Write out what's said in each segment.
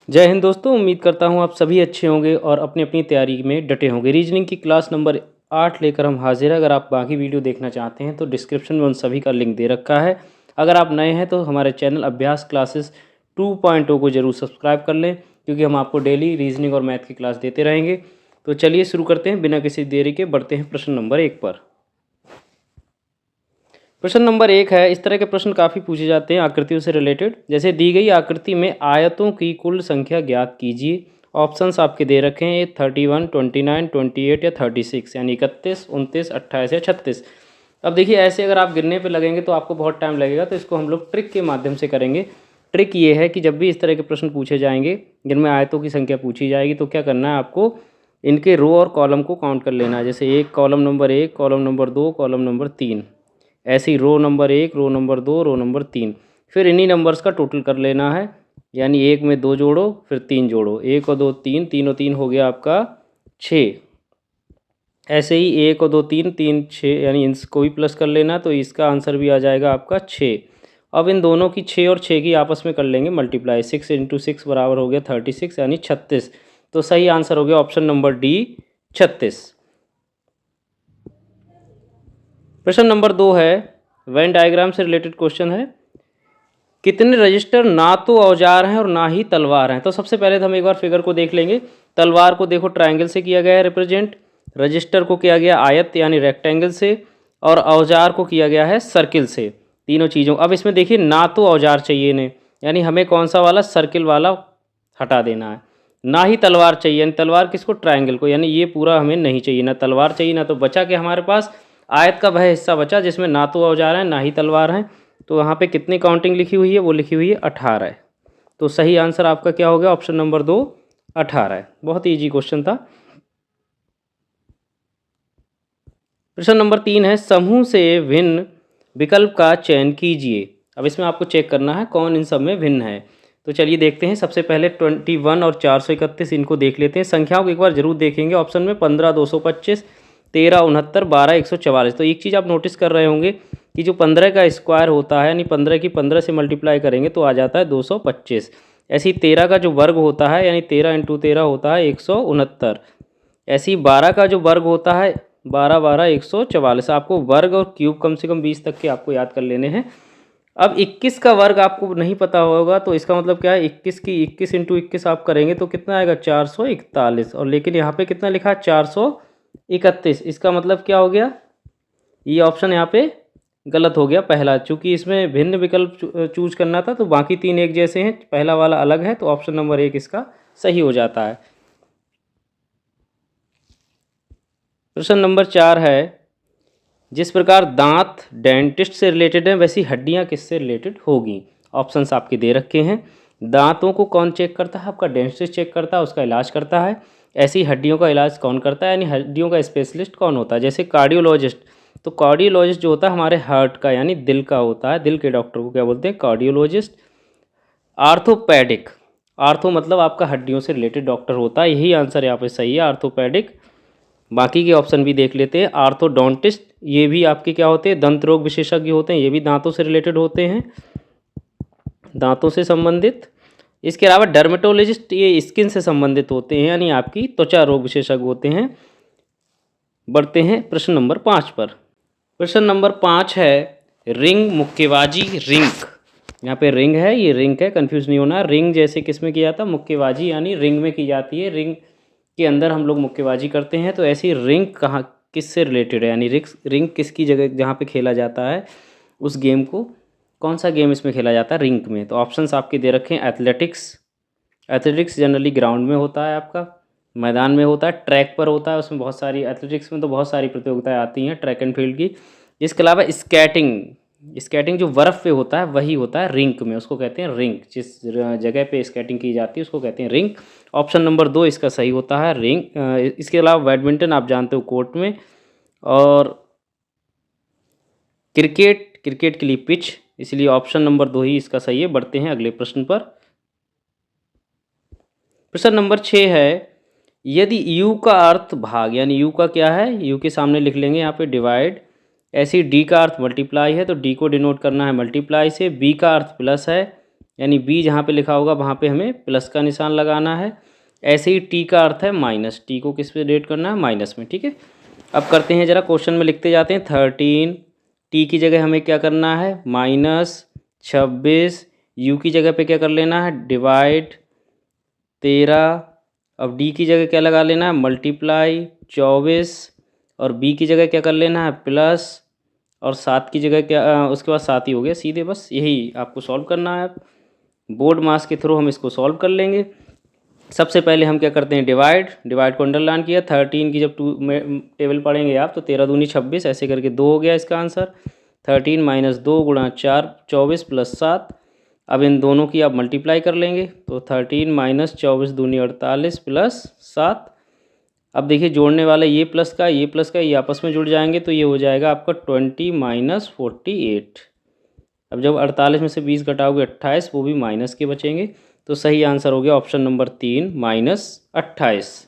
जय हिंद दोस्तों, उम्मीद करता हूँ आप सभी अच्छे होंगे और अपनी अपनी तैयारी में डटे होंगे। रीजनिंग की क्लास नंबर 8 लेकर हम हाजिर हैं। अगर आप बाकी वीडियो देखना चाहते हैं तो डिस्क्रिप्शन में उन सभी का लिंक दे रखा है। अगर आप नए हैं तो हमारे चैनल अभ्यास क्लासेस 2.0 को जरूर सब्सक्राइब कर लें, क्योंकि हम आपको डेली रीजनिंग और मैथ की क्लास देते रहेंगे। तो चलिए शुरू करते हैं, बिना किसी देरी के बढ़ते हैं प्रश्न नंबर 1 पर। प्रश्न नंबर 1 है, इस तरह के प्रश्न काफ़ी पूछे जाते हैं आकृतियों से रिलेटेड। जैसे दी गई आकृति में आयतों की कुल संख्या ज्ञात कीजिए। ऑप्शंस आपके दे रखे हैं 31, 29, 28 या 36, यानी 31, 29, 28 या 36। अब देखिए, ऐसे अगर आप गिनने पे लगेंगे तो आपको बहुत टाइम लगेगा, तो इसको हम लोग ट्रिक के माध्यम से करेंगे। ट्रिक ये है कि जब भी इस तरह के प्रश्न पूछे जाएंगे जिनमें आयतों की संख्या पूछी जाएगी, तो क्या करना है आपको, इनके रो और कॉलम को काउंट कर लेना है। जैसे एक column number 1, column number 2, column number 3, ऐसे ही row number 1, row number 2, row number 3। फिर इन्हीं नंबर्स का टोटल कर लेना है, यानी एक में 2 जोड़ो फिर 3 जोड़ो, 1 और 2 3, 3 और 3 हो गया आपका 6। ऐसे ही 1 और 2 3, 3 6, यानी इसको भी प्लस कर लेना, तो इसका आंसर भी आ जाएगा आपका 6। अब इन दोनों की 6 और 6 की आपस में कर लेंगे मल्टीप्लाई। 6 × 6 बराबर हो गया 36, यानी 36। तो सही आंसर हो गया ऑप्शन नंबर डी, 36। प्रश्न नंबर 2 है, वेन डायग्राम से रिलेटेड क्वेश्चन है। कितने रजिस्टर ना तो औजार हैं और ना ही तलवार हैं। तो सबसे पहले तो हम एक बार फिगर को देख लेंगे। तलवार को देखो ट्रायंगल से किया गया है रिप्रेजेंट, रजिस्टर को किया गया आयत यानी रेक्टेंगल से, और औजार को किया गया है सर्किल से। तीनों चीज़ों, अब इसमें देखिए ना तो औजार चाहिए इन्हें, यानी हमें कौन सा वाला, सर्किल वाला हटा देना है। ना ही तलवार चाहिए, यानी तलवार किसको, ट्रायंगल को, यानी ये पूरा हमें नहीं चाहिए, ना तलवार चाहिए ना। तो बचा के हमारे पास आयत का वह हिस्सा बचा जिसमें ना तो औजार हैं ना ही तलवार हैं। तो वहाँ पे कितनी काउंटिंग लिखी हुई है, वो लिखी हुई है 18। तो सही आंसर आपका क्या हो गया, ऑप्शन नंबर 2, 18। बहुत ईजी क्वेश्चन था। प्रश्न नंबर 3 है, समूह से भिन्न विकल्प का चयन कीजिए। अब इसमें आपको चेक करना है कौन इन सब में भिन्न है। तो चलिए देखते हैं। सबसे पहले 21 और 431 इनको देख लेते हैं। संख्याओं को एक बार जरूर देखेंगे। ऑप्शन में 15, 225, 13, 69, 12, 144। तो एक चीज़ आप नोटिस कर रहे होंगे कि जो 15 का स्क्वायर होता है, यानी 15 की 15 से मल्टीप्लाई करेंगे तो आ जाता है 225। ऐसे ही 13 का जो वर्ग होता है, यानी 13 × 13 होता है 169। ऐसे ही 12 का जो वर्ग होता है, 12, 12, 144। आपको वर्ग और क्यूब कम से कम 20 तक के आपको याद कर लेने हैं। अब 21 का वर्ग आपको नहीं पता होगा, तो इसका मतलब क्या है, 21 की 21 × 21 आप करेंगे तो कितना आएगा, 441। और लेकिन यहाँ पे कितना लिखा है, 431। इसका मतलब क्या हो गया, ये ऑप्शन यहाँ पे गलत हो गया पहला। चूंकि इसमें भिन्न विकल्प चूज करना था, तो बाकी तीन एक जैसे हैं, पहला वाला अलग है, तो ऑप्शन नंबर 1 इसका सही हो जाता है। प्रश्न नंबर 4 है, जिस प्रकार दांत डेंटिस्ट से रिलेटेड है, वैसी हड्डियां किससे रिलेटेड होगी। ऑप्शंस आपके दे रखे हैं। दांतों को कौन चेक करता है, आपका डेंटिस्ट चेक करता है, उसका इलाज करता है। ऐसी हड्डियों का इलाज कौन करता है, यानी हड्डियों का स्पेशलिस्ट कौन होता है। जैसे कार्डियोलॉजिस्ट, तो कार्डियोलॉजिस्ट जो होता है हमारे हार्ट का यानी दिल का होता है, दिल के डॉक्टर को क्या बोलते हैं, कार्डियोलॉजिस्ट। आर्थोपैडिक, आर्थो मतलब आपका हड्डियों से रिलेटेड डॉक्टर होता है, यही आंसर यहाँ पे सही है, आर्थोपैडिक। बाकी के ऑप्शन भी देख लेते हैं। आर्थोडोंटिस्ट, ये भी आपके क्या होते हैं, दंत रोग विशेषज्ञ होते हैं, ये भी दांतों से रिलेटेड होते हैं, दांतों से संबंधित। इसके अलावा डर्मेटोलॉजिस्ट, ये स्किन से संबंधित होते हैं, यानी आपकी त्वचा रोग विशेषज्ञ होते हैं। बढ़ते हैं प्रश्न नंबर 5 पर। प्रश्न नंबर 5 है, रिंग मुक्केबाजी रिंग। यहाँ पे रिंग है, ये रिंग है, कंफ्यूज नहीं होना। रिंग जैसे किस में किया था, मुक्केबाजी यानी रिंग में की जाती है, रिंग के अंदर हम लोग मुक्केबाजी करते हैं। तो ऐसी रिंग कहाँ किससे रिलेटेड है, यानी रिंग किसकी जगह जहाँ पे खेला जाता है उस गेम को, कौन सा गेम इसमें खेला जाता है, रिंग में। तो ऑप्शंस आपके दे रखे हैं। एथलेटिक्स, एथलेटिक्स जनरली ग्राउंड में होता है, आपका मैदान में होता है, ट्रैक पर होता है, उसमें बहुत सारी, एथलेटिक्स में तो बहुत सारी प्रतियोगिताएं आती हैं ट्रैक एंड फील्ड की। इसके अलावा स्केटिंग, स्केटिंग जो बर्फ़ पे होता है वही होता है रिंक में, उसको कहते हैं रिंग। जिस जगह पे स्केटिंग की जाती है उसको कहते हैं रिंग। ऑप्शन नंबर 2 इसका सही होता है, रिंग। इसके अलावा बैडमिंटन आप जानते हो कोर्ट में, और क्रिकेट, क्रिकेट के लिए पिच, इसलिए ऑप्शन नंबर 2 ही इसका सही है। बढ़ते हैं अगले प्रश्न पर। प्रश्न नंबर 6 है, यदि u का अर्थ भाग, यानी u का क्या है, u के सामने लिख लेंगे यहाँ पे डिवाइड। ऐसी d का अर्थ मल्टीप्लाई है, तो d को डिनोट करना है मल्टीप्लाई से। b का अर्थ प्लस है, यानी बी जहाँ पे लिखा होगा वहाँ पे हमें प्लस का निशान लगाना है। ऐसे ही टी का अर्थ है माइनस, टी को किस पे डेट करना है, माइनस में, ठीक है। अब करते हैं जरा क्वेश्चन में लिखते जाते हैं। 13 टी की जगह हमें क्या करना है, -26, यू की जगह पे क्या कर लेना है, डिवाइड 13। अब डी की जगह क्या लगा लेना है, मल्टीप्लाई 24, और बी की जगह क्या कर लेना है, प्लस, और 7 की जगह क्या उसके बाद 7 ही हो गया सीधे, बस यही आपको सॉल्व करना है। बोर्ड मास के थ्रू हम इसको सॉल्व कर लेंगे। सबसे पहले हम क्या करते हैं, डिवाइड को अंडरलाइन किया। 13 की जब टेबल पढ़ेंगे आप तो 13 दूनी 26, ऐसे करके 2 हो गया इसका आंसर। 13 - 2 × 4 24 + 7। अब इन दोनों की आप मल्टीप्लाई कर लेंगे तो 13 - 24 दूनी 48 + 7। अब देखिए जोड़ने वाला ये प्लस का ये आपस में जुड़ जाएंगे तो ये हो जाएगा आपका 20 - 48। अब जब 48 में से 20 घटाओगे 28, वो भी माइनस के बचेंगे। तो सही आंसर हो गया ऑप्शन नंबर 3 -28।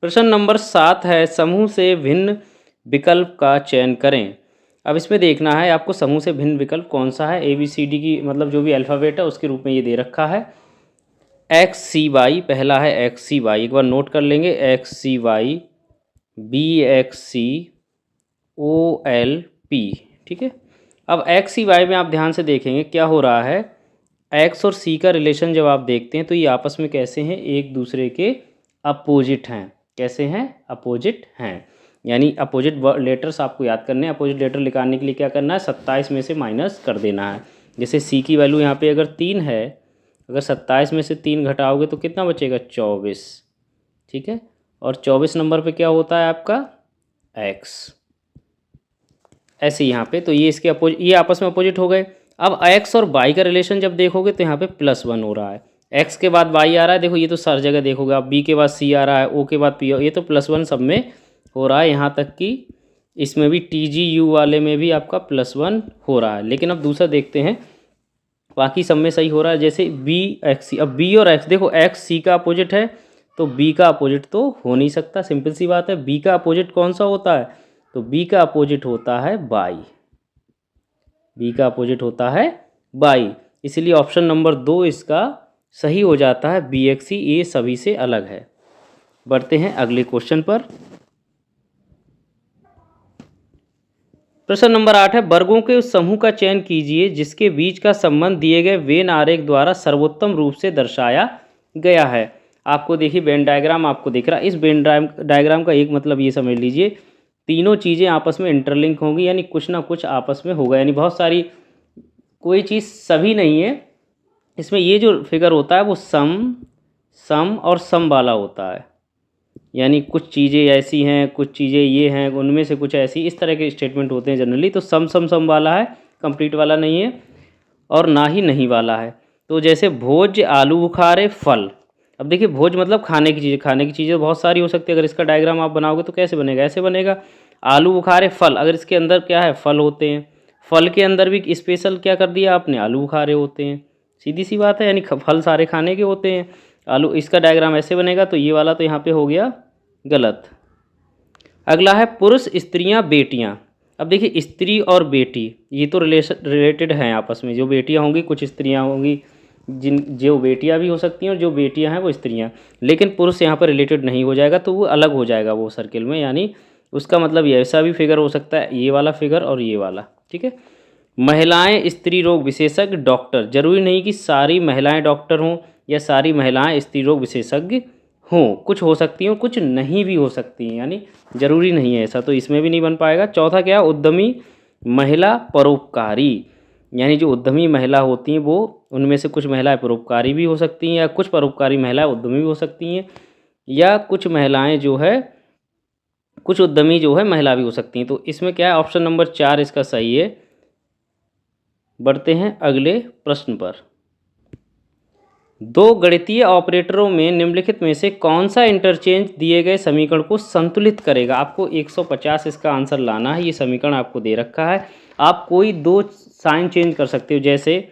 प्रश्न नंबर 7 है, समूह से भिन्न विकल्प का चयन करें। अब इसमें देखना है आपको समूह से भिन्न विकल्प कौन सा है। ABCD की मतलब जो भी अल्फ़ाबेट है उसके रूप में ये दे रखा है। XCY पहला है, XCY एक बार नोट कर लेंगे, XCY BXCOLP, ठीक है। अब XCY में आप ध्यान से देखेंगे क्या हो रहा है, X और C का रिलेशन जब आप देखते हैं तो ये आपस में कैसे हैं, एक दूसरे के अपोजिट हैं। कैसे हैं, अपोजिट हैं। यानी अपोजिट लेटर्स आपको याद करने हैं। अपोजिट लेटर निकालने के लिए क्या करना है, 27 में से माइनस कर देना है। जैसे C की वैल्यू यहाँ पे अगर 3 है, अगर 27 में से 3 घटाओगे तो कितना बचेगा, 24, ठीक है। और 24 नंबर पे क्या होता है आपका, X। ऐसे यहाँ पे तो ये इसके अपोजिट, ये आपस में अपोजिट हो गए। अब x और y का रिलेशन जब देखोगे तो यहाँ पे +1 हो रहा है, x के बाद y आ रहा है। देखो ये तो हर जगह देखोगे आप, b के बाद c आ रहा है, o के बाद p, ये तो +1 सब में हो रहा है। यहाँ तक कि इसमें भी TGU वाले में भी आपका +1 हो रहा है। लेकिन अब दूसरा देखते हैं, बाकी सब में सही हो रहा है। जैसे BXC, अब b और x देखो, x c का अपोजिट है तो b का अपोजिट तो हो नहीं सकता, सिंपल सी बात है। b का अपोजिट कौन सा होता है, तो b का अपोजिट होता है y, b का अपोजिट होता है y। इसलिए ऑप्शन नंबर 2 इसका सही हो जाता है, BXC ये सभी से अलग है। बढ़ते हैं अगले क्वेश्चन पर। प्रश्न नंबर 8 है, वर्गों के उस समूह का चयन कीजिए जिसके बीच का संबंध दिए गए वेन आरेख द्वारा सर्वोत्तम रूप से दर्शाया गया है। आपको देखिए वेन डायग्राम आपको दिख रहा है। इस वेन डायग्राम का एक मतलब ये समझ लीजिए, तीनों चीज़ें आपस में इंटरलिंक होंगी, यानी कुछ ना कुछ आपस में होगा। यानी बहुत सारी, कोई चीज़ सभी नहीं है इसमें। ये जो फिगर होता है वो सम और सम वाला होता है। यानी कुछ चीज़ें ऐसी हैं, कुछ चीज़ें ये हैं, उनमें से कुछ ऐसी, इस तरह के स्टेटमेंट होते हैं जनरली। तो सम वाला है, कंप्लीट वाला नहीं है, और ना ही नहीं वाला है। तो जैसे भोज, आलू बुखारे, फल। अब देखिए भोज मतलब खाने की चीज़, खाने की चीज़ें बहुत सारी हो सकती है। अगर इसका डायग्राम आप बनाओगे तो कैसे बनेगा, ऐसे बनेगा। आलू बुखारे फल, अगर इसके अंदर क्या है, फल होते हैं। फल के अंदर भी स्पेशल क्या कर दिया आपने, आलू बुखारे होते हैं। सीधी सी बात है, यानी फल सारे खाने के होते हैं। आलू, इसका डायग्राम ऐसे बनेगा। तो ये वाला तो यहाँ पे हो गया गलत। अगला है पुरुष, स्त्रियाँ, बेटियाँ। अब देखिए स्त्री और बेटी ये तो रिलेटेड हैं आपस में। जो बेटियाँ होंगी कुछ स्त्रियाँ होंगी, जो बेटियाँ भी हो सकती हैं, और जो बेटियाँ हैं वो स्त्रियाँ। लेकिन पुरुष यहाँ पर रिलेटेड नहीं हो जाएगा, तो वो अलग हो जाएगा वो सर्किल में। यानी उसका मतलब ये ऐसा भी फिगर हो सकता है, ये वाला फिगर और ये वाला, ठीक है। महिलाएं स्त्री रोग विशेषज्ञ, डॉक्टर। जरूरी नहीं कि सारी महिलाएं डॉक्टर हों या सारी महिलाएं स्त्री रोग विशेषज्ञ हों, कुछ हो सकती हैं, कुछ नहीं भी हो सकती हैं, यानी जरूरी नहीं है ऐसा। तो इसमें भी नहीं बन पाएगा। चौथा क्या, उद्यमी महिला, परोपकारी। यानी जो उद्यमी महिला होती हैं वो, उनमें से कुछ महिलाएं परोपकारी भी हो सकती हैं, या कुछ परोपकारी महिलाएं उद्यमी भी हो सकती हैं, या कुछ महिलाएं जो है, कुछ उद्यमी जो है महिला भी हो सकती हैं। तो इसमें क्या है, ऑप्शन नंबर 4 इसका सही है। बढ़ते हैं अगले प्रश्न पर। दो गणितीय ऑपरेटरों में निम्नलिखित में से कौन सा इंटरचेंज दिए गए समीकरण को संतुलित करेगा। आपको 150 इसका आंसर लाना है। ये समीकरण आपको दे रखा है, आप कोई दो साइन चेंज कर सकते हो। जैसे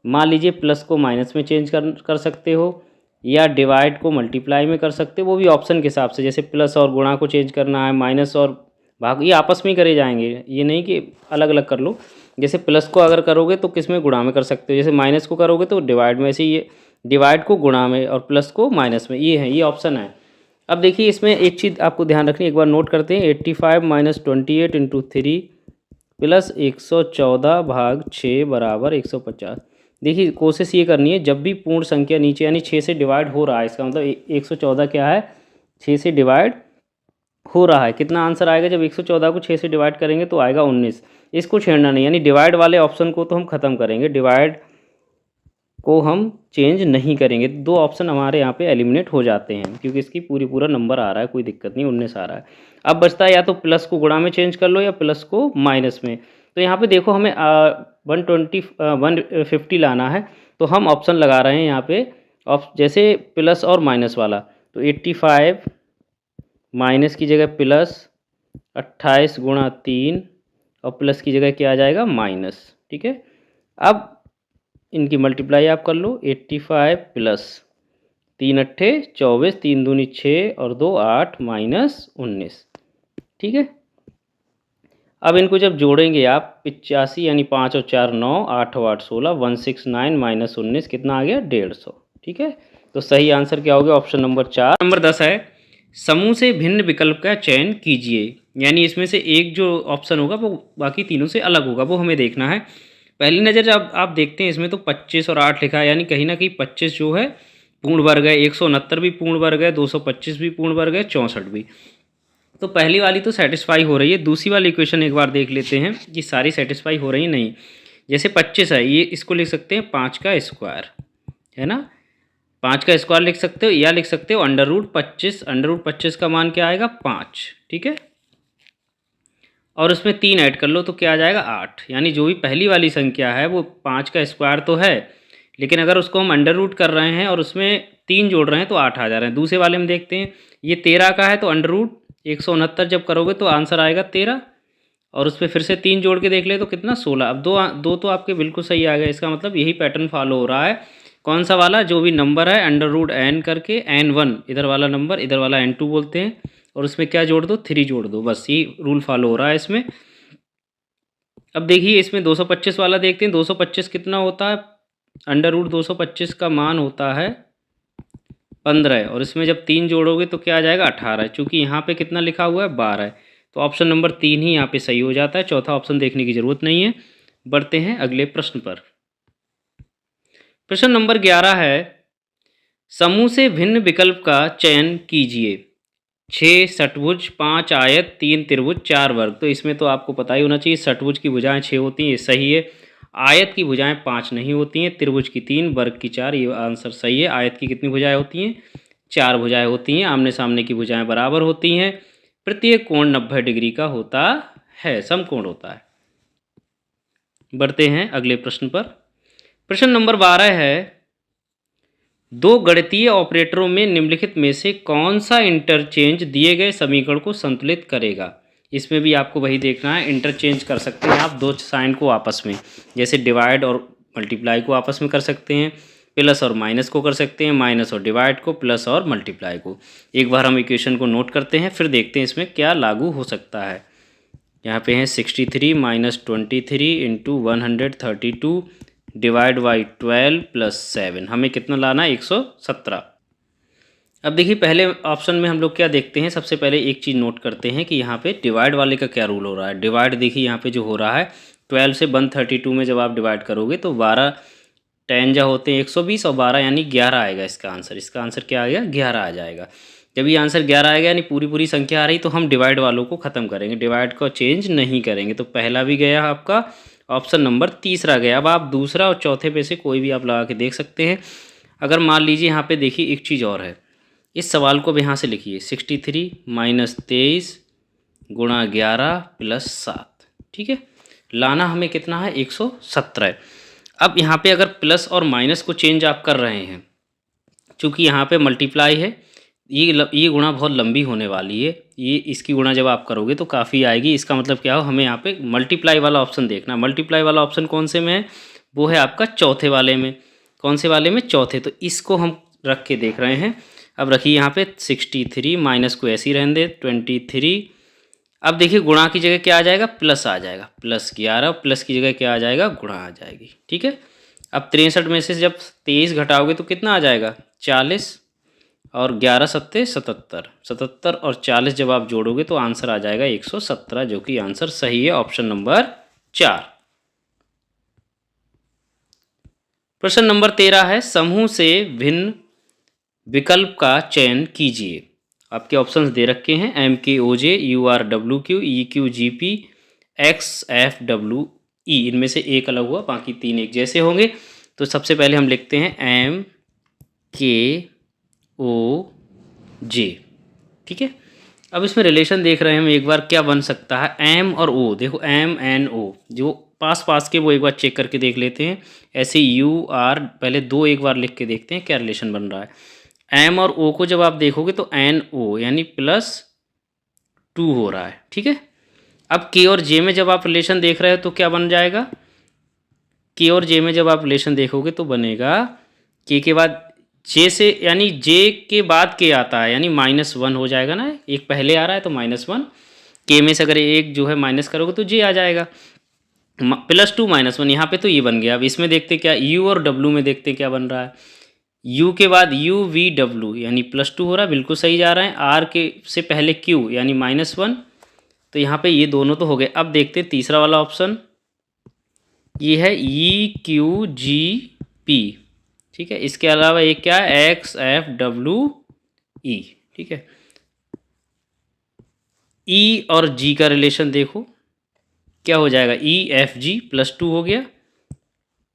मान लीजिए प्लस को माइनस में चेंज कर सकते हो, या डिवाइड को मल्टीप्लाई में कर सकते हो, वो भी ऑप्शन के हिसाब से। जैसे प्लस और गुणा को चेंज करना है, माइनस और भाग, ये आपस में ही करे जाएंगे, ये नहीं कि अलग अलग कर लो। जैसे प्लस को अगर करोगे तो किस में गुणा में कर सकते हो, जैसे माइनस को करोगे तो डिवाइड में, ऐसे ये डिवाइड को गुणा में और प्लस को माइनस में, ये है, ये ऑप्शन है। अब देखिए इसमें एक चीज़ आपको ध्यान रखनी, एक बार नोट करते हैं। 85 माइनस 28 इंटू 3 प्लस 114 भाग 6 बराबर 150। देखिए कोशिश ये करनी है, जब भी पूर्ण संख्या नीचे यानी 6 से डिवाइड हो रहा है, इसका मतलब 114 क्या है, 6 से डिवाइड हो रहा है। कितना आंसर आएगा जब 114 को 6 से डिवाइड करेंगे तो आएगा 19। इसको छेड़ना नहीं, यानी डिवाइड वाले ऑप्शन को तो हम ख़त्म करेंगे, डिवाइड को हम चेंज नहीं करेंगे। दो ऑप्शन हमारे यहाँ पे एलिमिनेट हो जाते हैं, क्योंकि इसकी पूरा नंबर आ रहा है, कोई दिक्कत नहीं, 19 आ रहा है। अब बचता है या तो प्लस को गुणा में चेंज कर लो या प्लस को माइनस में। तो यहाँ पे देखो हमें 150 लाना है, तो हम ऑप्शन लगा रहे हैं यहाँ पे जैसे प्लस और माइनस वाला। तो 85 माइनस की जगह प्लस, 28 गुणा 3 और प्लस की जगह क्या आ जाएगा, माइनस। ठीक है, अब इनकी मल्टीप्लाई आप कर लो। 85 प्लस 3 अट्ठे 24, 3 दूनी 6 और 2 8 माइनस 19। ठीक है, अब इनको जब जोड़ेंगे आप 85 यानी 5 और 4 9, 8 और 8 16, 169 माइनस 19 कितना आ गया, 150। ठीक है, तो सही आंसर क्या हो गया, ऑप्शन नंबर 4। नंबर 10 है, समूह से भिन्न विकल्प का चयन कीजिए। यानी इसमें से एक जो ऑप्शन होगा वो बाकी तीनों से अलग होगा, वो हमें देखना है। पहली नज़र जब आप देखते हैं इसमें तो 25 और 8 लिखा है, यानी कहीं ना कहीं 25 जो है पूर्ण वर्ग है, 169 भी पूर्ण वर्ग है, 225 भी पूर्ण वर्ग है, 64 भी। तो पहली वाली तो सेटिस्फाई हो रही है। दूसरी वाली इक्वेशन एक बार देख लेते हैं कि सारी सेटिस्फाई हो रही नहीं। जैसे 25 है, ये इसको लिख सकते हैं 5 का स्क्वायर, है ना, 5 का स्क्वायर लिख सकते हो, या लिख सकते हो अंडर रूट 25। अंडर रूट 25 का मान क्या आएगा, 5। ठीक है, और उसमें 3 ऐड कर लो तो क्या आ जाएगा, 8। यानी जो भी पहली वाली संख्या है वो 5 का स्क्वायर तो है, लेकिन अगर उसको हम अंडर रूट कर रहे हैं और उसमें 3 जोड़ रहे हैं तो 8 आ जा रहे हैं। दूसरे वाले में देखते हैं, ये 13 का है तो अंडर रूट 169 जब करोगे तो आंसर आएगा 13, और उस पर फिर से 3 जोड़ के देख ले तो कितना, 16। अब दो तो आपके बिल्कुल सही आ गए। इसका मतलब यही पैटर्न फॉलो हो रहा है। कौन सा वाला, जो भी नंबर है अंडर रूट n करके n1 इधर वाला नंबर, इधर वाला n2 बोलते हैं, और उसमें क्या जोड़ दो, 3 जोड़ दो, बस ये रूल फॉलो हो रहा है इसमें। अब देखिए इसमें 225 वाला देखते हैं। 225 कितना होता है, अंडर रूट 225 का मान होता है 15, और इसमें जब 3 जोड़ोगे तो क्या आ जाएगा, 18। चूँकि यहाँ पे कितना लिखा हुआ है, 12, तो ऑप्शन नंबर 3 ही यहाँ पे सही हो जाता है। चौथा ऑप्शन देखने की ज़रूरत नहीं है। बढ़ते हैं अगले प्रश्न पर। प्रश्न नंबर 11 है, समूह से भिन्न विकल्प का चयन कीजिए। 6 षटभुज, 5 आयत, 3 त्रिभुज, 4 वर्ग। तो इसमें तो आपको पता ही होना चाहिए, षटभुज की भुजाएं 6 होती हैं, ये सही है। आयत की भुजाएं 5 नहीं होती हैं, त्रिभुज की 3, वर्ग की 4, ये आंसर सही है। आयत की कितनी भुजाएं होती हैं, 4 भुजाएं होती हैं। आमने सामने की भुजाएं बराबर होती हैं। प्रत्येक कोण 90 डिग्री का होता है, समकोण होता है। बढ़ते हैं अगले प्रश्न पर। प्रश्न नंबर 12 है, दो गणितीय ऑपरेटरों में निम्नलिखित में से कौन सा इंटरचेंज दिए गए समीकरण को संतुलित करेगा। इसमें भी आपको वही देखना है, इंटरचेंज कर सकते हैं आप दो साइन को आपस में, जैसे डिवाइड और मल्टीप्लाई को आपस में कर सकते हैं, प्लस और माइनस को कर सकते हैं, माइनस और डिवाइड को, प्लस और मल्टीप्लाई को। एक बार हम इक्वेशन को नोट करते हैं, फिर देखते हैं इसमें क्या लागू हो सकता है। यहाँ पे है 63 minus 23 into 132 divide by 12 plus 7। हमें कितना लाना है, 117। अब देखिए पहले ऑप्शन में हम लोग क्या देखते हैं, सबसे पहले एक चीज़ नोट करते हैं कि यहाँ पे डिवाइड वाले का क्या रूल हो रहा है। डिवाइड देखिए यहाँ पे जो हो रहा है 12 से 132 में जब आप डिवाइड करोगे तो 12 10 जा होते हैं 120 और 12 यानी 11 आएगा इसका आंसर। इसका आंसर क्या आ गया, 11 आ जाएगा। जब ये आंसर 11 आएगा यानी पूरी संख्या आ रही, तो हम डिवाइड वालों को ख़त्म करेंगे, डिवाइड को चेंज नहीं करेंगे। तो पहला भी गया आपका, ऑप्शन नंबर तीसरा गया। अब आप दूसरा और चौथे पे से कोई भी आप लगा के देख सकते हैं। अगर मान लीजिए यहाँ पे देखिए एक चीज़ और है, इस सवाल को अब यहाँ से लिखिए 63 माइनस 23 गुणा 11 प्लस 7। ठीक है, लाना हमें कितना है, 117। अब यहाँ पे अगर प्लस और माइनस को चेंज आप कर रहे हैं, चूँकि यहाँ पे मल्टीप्लाई है, ये गुणा बहुत लंबी होने वाली है, ये इसकी गुणा जब आप करोगे तो काफ़ी आएगी। इसका मतलब क्या हो, हमें यहाँ पे मल्टीप्लाई वाला ऑप्शन देखना। मल्टीप्लाई वाला ऑप्शन कौन से में है, वो है आपका चौथे वाले में। कौन से वाले में, चौथे। तो इसको हम रख के देख रहे हैं। अब रखिए यहाँ पे 63, माइनस को ऐसे ही रहने दे 23। अब देखिए गुणा की जगह क्या आ जाएगा, प्लस आ जाएगा, +11 प्लस की जगह क्या आ जाएगा, गुणा आ जाएगी। ठीक है, अब 63 में से जब 23 घटाओगे तो कितना आ जाएगा, 40, और 11 सत्ते 77, 77 और 40 जब आप जोड़ोगे तो आंसर आ जाएगा 117, जो कि आंसर सही है, ऑप्शन नंबर 4। प्रश्न नंबर 13 है, समूह से भिन्न विकल्प का चयन कीजिए। आपके ऑप्शंस दे रखे हैं, MKOJ, URWQ, EQGP, XFWE। इनमें से एक अलग हुआ, बाकी तीन एक जैसे होंगे। तो सबसे पहले हम लिखते हैं MKOJ। ठीक है, अब इसमें रिलेशन देख रहे हैं हम एक बार क्या बन सकता है, M और O। देखो MNO जो पास पास के वो एक बार चेक करके देख लेते हैं। ऐसे UR पहले दो एक बार लिख के देखते हैं क्या रिलेशन बन रहा है। M और O को जब आप देखोगे तो NO यानी +2 हो रहा है। ठीक है, अब K और J में जब आप रिलेशन देख रहे हो तो क्या बन जाएगा, K और J में जब आप रिलेशन देखोगे तो बनेगा K के बाद J से, यानी J के बाद K आता है, यानी -1 हो जाएगा ना, एक पहले आ रहा है तो -1, K में से अगर एक जो है माइनस करोगे तो J आ जाएगा, +2 -1, यहाँ पे तो ये बन गया। अब इसमें देखते क्या, U और W में देखते क्या बन रहा है। U के बाद UVW यानी +2 हो रहा है, बिल्कुल सही जा रहा है। R के से पहले Q यानी -1, तो यहाँ पे ये दोनों तो हो गए। अब देखते हैं तीसरा वाला ऑप्शन, ये है EQGP। ठीक है, इसके अलावा एक क्या है, XFWE। ठीक है, E और G का रिलेशन देखो क्या हो जाएगा, EFG +2 हो गया,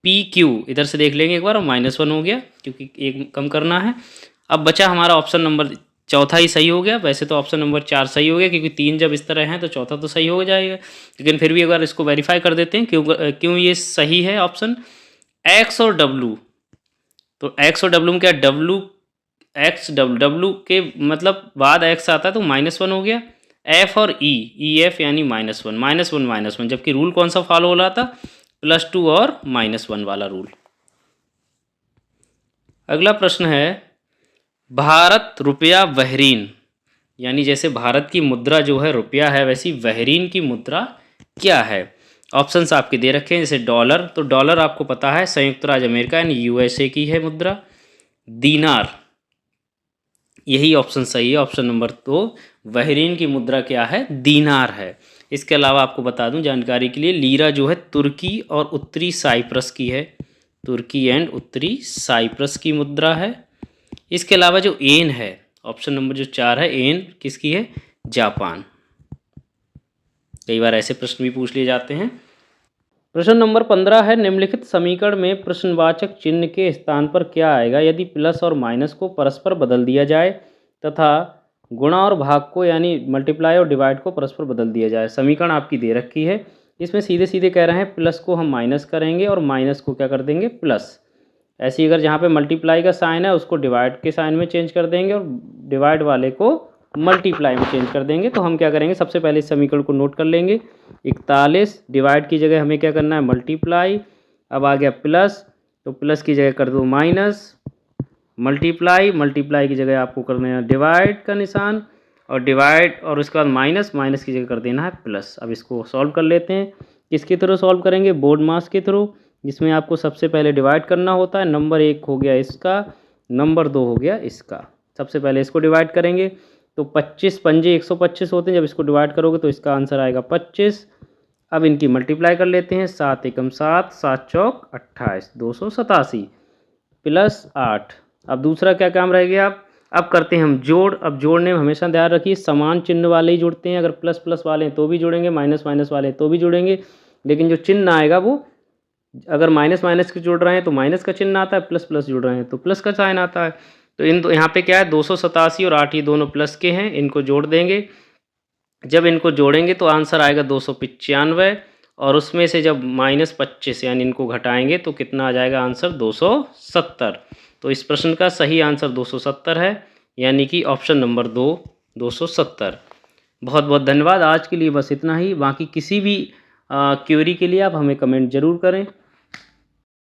PQ इधर से देख लेंगे एक बार, और -1 हो गया क्योंकि एक कम करना है। अब बचा हमारा ऑप्शन नंबर चौथा ही सही हो गया। वैसे तो ऑप्शन नंबर 4 सही हो गया क्योंकि 3 जब इस तरह हैं तो चौथा तो सही हो जाएगा, लेकिन फिर भी एक बार इसको वेरीफाई कर देते हैं क्यों ये सही है ऑप्शन। X और W, तो X और W में क्या, W के मतलब बाद X आता है तो -1 हो गया। F और EF यानी -1, जबकि रूल कौन सा फॉलो हो रहा था, +2 और -1 वाला रूल। अगला प्रश्न है, भारत रुपया बहरीन, यानी जैसे भारत की मुद्रा जो है रुपया है, वैसी बहरीन की मुद्रा क्या है। ऑप्शंस आपके दे रखे हैं, जैसे डॉलर, तो डॉलर आपको पता है संयुक्त राज्य अमेरिका यानी USA की है मुद्रा। दीनार, यही ऑप्शन सही है, ऑप्शन नंबर 2, बहरीन की मुद्रा क्या है, दीनार है। इसके अलावा आपको बता दूं जानकारी के लिए, लीरा जो है तुर्की और उत्तरी साइप्रस की है, तुर्की एंड उत्तरी साइप्रस की मुद्रा है। इसके अलावा जो एन है, ऑप्शन नंबर जो 4 है, एन किसकी है, जापान। कई बार ऐसे प्रश्न भी पूछ लिए जाते हैं। प्रश्न नंबर 15 है, निम्नलिखित समीकरण में प्रश्नवाचक चिन्ह के स्थान पर क्या आएगा यदि प्लस और माइनस को परस्पर बदल दिया जाए तथा गुणा और भाग को यानी मल्टीप्लाई और डिवाइड को परस्पर बदल दिया जाए। समीकरण आपकी दे रखी है, इसमें सीधे सीधे कह रहे हैं प्लस को हम माइनस करेंगे और माइनस को क्या कर देंगे, प्लस। ऐसे ही अगर जहाँ पे मल्टीप्लाई का साइन है उसको डिवाइड के साइन में चेंज कर देंगे और डिवाइड वाले को मल्टीप्लाई में चेंज कर देंगे। तो हम क्या करेंगे, सबसे पहले इस समीकरण को नोट कर लेंगे। 41 डिवाइड की जगह हमें क्या करना है, मल्टीप्लाई। अब आ गया प्लस, तो प्लस की जगह कर दो माइनस, मल्टीप्लाई की जगह आपको करना है डिवाइड का निशान, और डिवाइड और उसके बाद माइनस की जगह कर देना है प्लस। अब इसको सॉल्व कर लेते हैं। किसके थ्रू सॉल्व करेंगे, बोर्ड मास के थ्रू, जिसमें आपको सबसे पहले डिवाइड करना होता है। नंबर 1 हो गया इसका, नंबर 2 हो गया इसका। सबसे पहले इसको डिवाइड करेंगे तो 25 पंजे 125 होते हैं, जब इसको डिवाइड करोगे तो इसका आंसर आएगा 25। अब इनकी मल्टीप्लाई कर लेते हैं, 7 एकम 7, 7 चौक 28, 287 प्लस 8। अब दूसरा क्या काम रह गया, अब करते हैं हम जोड़। अब जोड़ने में हमेशा ध्यान रखिए समान चिन्ह वाले ही जुड़ते हैं, अगर प्लस प्लस वाले हैं तो भी जुड़ेंगे, माइनस माइनस वाले हैं तो भी जुड़ेंगे, लेकिन जो चिन्ह आएगा वो अगर माइनस माइनस के जुड़ रहे हैं तो माइनस का चिन्ह आता है, प्लस प्लस जुड़ रहे हैं तो प्लस का साइन आता है। तो यहाँ पे क्या है, 287 और 8 ये दोनों प्लस के हैं, इनको जोड़ देंगे। जब इनको जोड़ेंगे तो आंसर आएगा 295, और उसमें से जब -25 यानी इनको घटाएंगे तो कितना आ जाएगा आंसर, 270। तो इस प्रश्न का सही आंसर 270 है, यानी कि ऑप्शन नंबर 2 270। बहुत बहुत धन्यवाद। आज के लिए बस इतना ही। बाकी किसी भी क्वेरी के लिए आप हमें कमेंट ज़रूर करें।